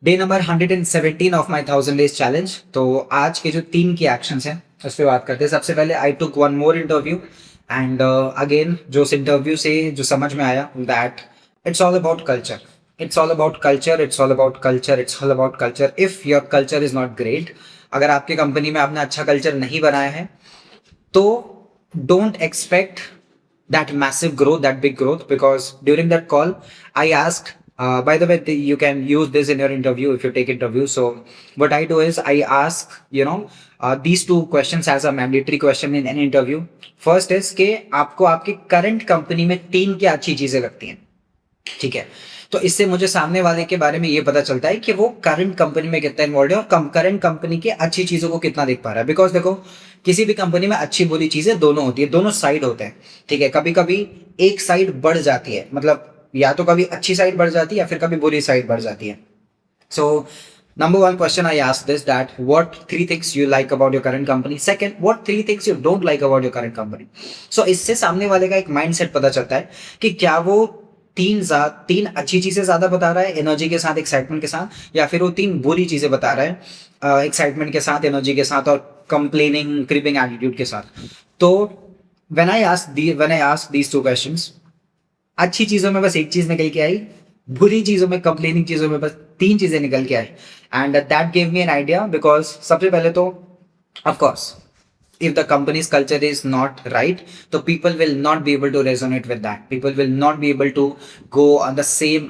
Day number 117 of my 1000 days challenge. तो आज के जो 3 की एक्शंस हैं उस पर बात करते हैं। सबसे पहले I took one more interview and again जो उस इंटरव्यू से जो समझ में आया that it's all about culture. It's all about culture, it's all about culture, it's all about culture. If your culture is not great, अगर आपकी company में आपने अच्छा कल्चर नहीं बनाया है तो don't expect that massive growth, that big growth, because during that call I asked, by the way, you can use this in your interview if you take interview. So what I do is I ask, these two questions as a mandatory question in any interview. First is कि आपको आपकी current company में 3 क्या अच्छी चीजें लगती हैं, ठीक है। तो इससे मुझे सामने वाले के बारे में ये पता चलता है कि वो करंट कंपनी में कितना इन्वॉल्व है और करंट कंपनी की अच्छी चीजों को कितना देख पा रहा है। बिकॉज देखो, किसी भी कंपनी में अच्छी बुरी चीजें दोनों होती है, दोनों साइड होते हैं, ठीक है। कभी कभी एक साइड बढ़ जाती है, मतलब या तो कभी अच्छी साइड बढ़ जाती है या फिर कभी बुरी साइड बढ़ जाती है। सो number one question I asked this, that what 3 things you like about your current company, second what 3 things you don't like about your current company. So इससे सामने वाले का एक माइंडसेट पता चलता है कि क्या वो तीन अच्छी चीजें ज्यादा बता रहा है एनर्जी के साथ, एक्साइटमेंट के साथ, या फिर वो 3 बुरी चीजें बता रहा है एक्साइटमेंट के साथ, एनर्जी के साथ और कंप्लेनिंग क्रिपिंग एटीट्यूड के साथ। तो when I ask these 2 questions, अच्छी चीजों में बस एक चीज निकल के आई, बुरी चीजों में, कंप्लेनिंग चीजों में बस 3 चीजें निकल के आई। And that gave me an idea, because सबसे पहले तो of course if the company's culture is not right, so people will not be able to resonate with that, people will not be able to go on the same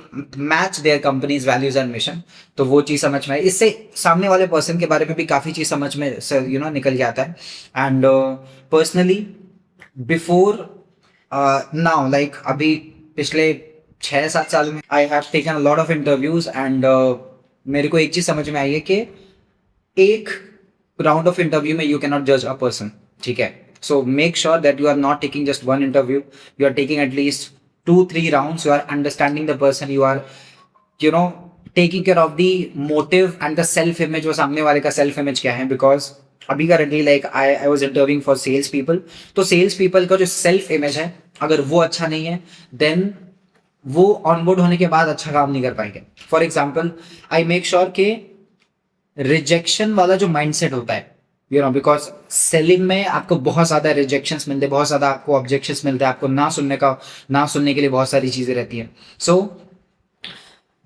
match their company's values and mission। तो वो चीज समझ में आई, इससे सामने वाले person के बारे में भी काफी चीज समझ में निकल जाता है। And personally before now, like अभी पिछले 6-7 साल में I have taken a lot of interviews and मेरे को एक चीज समझ में आई है कि एक राउंड ऑफ इंटरव्यू में यू कैन नॉट जज अ पर्सन, ठीक है। So make sure that you are not taking just one interview, you are taking at least 2-3 rounds, you are understanding the person, you are taking care of the motive and the self image, वो सामने वाले का self image क्या है। Because अभी currently like I was interviewing for sales people, तो sales people का जो सेल्फ इमेज है अगर वो अच्छा नहीं है देन वो ऑनबोर्ड होने के बाद अच्छा काम नहीं कर पाएंगे। For example I make sure के रिजेक्शन वाला जो माइंडसेट होता है, बिकॉज सेलिंग में आपको बहुत ज्यादा रिजेक्शंस मिलते हैं, बहुत ज्यादा आपको ऑब्जेक्शंस मिलते हैं, आपको ना सुनने के लिए बहुत सारी चीजें रहती हैं। So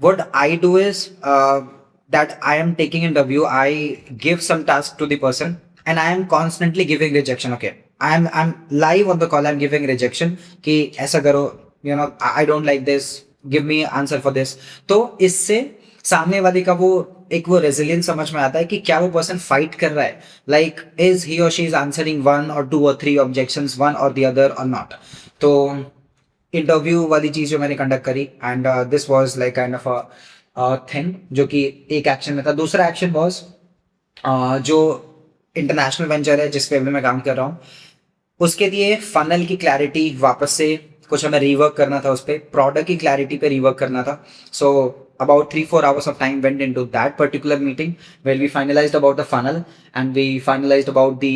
what I do is that I am taking interview, I give some task to the person and I am constantly giving rejection. Okay, I am live on the call, I am giving rejection कि ऐसा करो, I don't like this, give me answer for this. तो इससे सामने वाले का वो resilience समझ में आता है कि क्या वो पर्सन फाइट कर रहा है, लाइक इज ही और she is answering 1 or 2 or 3 objections, one और द अदर और नॉट। तो इंटरव्यू वाली चीज जो मैंने कंडक्ट करी and this was like kind of a thing जो कि एक एक्शन में था। दूसरा एक्शन वाज जो इंटरनेशनल वेंचर है जिस पे अभी मैं काम कर रहा हूँ, उसके लिए फनल की क्लैरिटी वापस से कुछ हमें रिवर्क करना था, उस पर प्रोडक्ट की क्लैरिटी पे रिवर्क करना था। सो about 3-4 hours of time went into that particular meeting where we finalized about the funnel and we finalized about the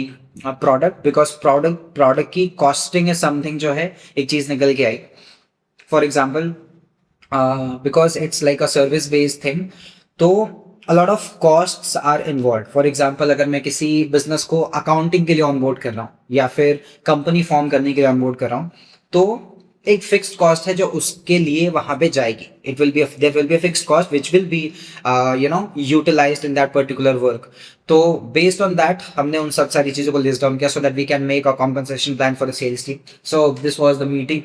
product, because product की costing is something जो है एक चीज निकल के आई। For example, because it's like a service based thing, तो a lot of costs are involved। For example, अगर मैं किसी बिजनेस को अकाउंटिंग के लिए ऑनबोर्ड कर रहा हूँ या फिर कंपनी फॉर्म करने के लिए ऑनबोर्ड कर रहा हूँ, तो एक फिक्स्ड कॉस्ट है जो उसके लिए वहां पे जाएगी। It will be there will be a fixed cost which will be utilised in that particular work. तो बेस्ड ऑन दैट हमने उन सब सारी चीजों को लिस्ट डाउन किया so that we can make a compensation plan for the sales team. So this was the meeting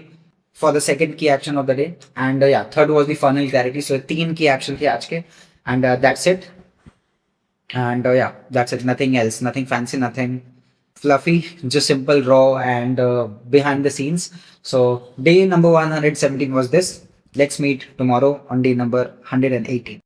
for the second key action of the day and या third was the funnel clarity. So 3 key action थी आज के and that's it. And yeah, that's it. Nothing else, nothing fancy, nothing fluffy, just simple, raw, and behind the scenes. So day number 117 was this. Let's meet tomorrow on day number 118.